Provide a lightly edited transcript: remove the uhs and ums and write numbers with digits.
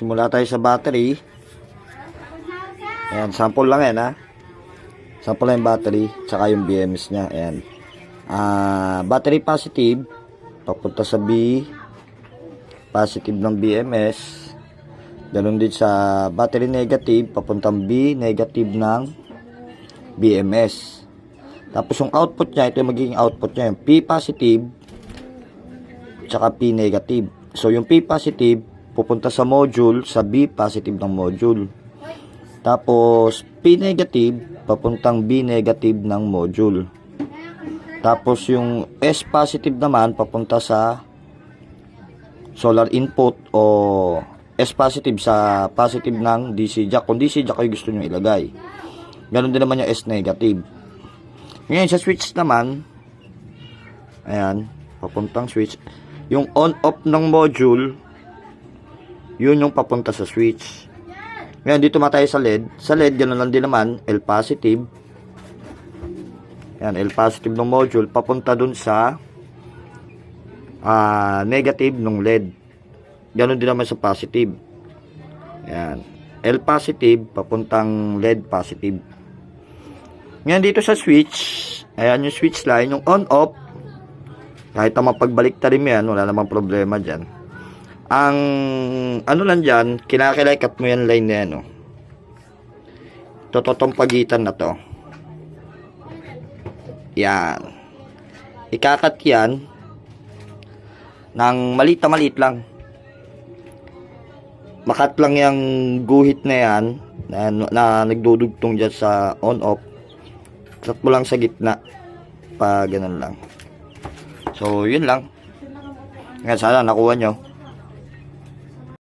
Simula tayo sa battery. Ayan, sample lang yan ha. Sample lang yung battery, tsaka yung BMS nya. Ayan. Battery positive, papunta sa B, positive ng BMS. Ganun din sa battery negative, papuntang B, negative ng BMS. Tapos yung output nya, ito yung magiging output nya, yung P positive, tsaka P negative. So yung P positive, pupunta sa module, sa B positive ng module. Tapos P negative, papuntang B negative ng module. Tapos yung S positive naman, papunta sa solar input o S positive sa positive ng DC jack. Kung DC jack kayo gusto nyo ilagay. Ganon din naman yung S negative. Ngayon sa switch naman, ayan, papuntang switch. Yung on-off ng module, yun yung papunta sa switch. Ngayon dito tayo sa LED. Sa LED, ganoon lang din naman, L positive. Yan, L positive ng module, papunta dun sa negative ng LED. Ganon din naman sa positive. Yan, L positive, papuntang LED positive. Ngayon dito sa switch, ayan yung switch line, yung on-off, kahit na mapagbalik-tarim yan, wala namang problema dyan. Ang ano lang dyan, kinakilaikat mo yan line na yan, oh. Tototong pagitan na to. Yan. Ikakat yan ng maliit na maliit lang. Makat lang yung guhit na yan na nagdudugtong dyan sa on-off. Kat mo lang sa gitna. Pa ganun lang. So, yun lang. Ngayon, sana nakuha nyo.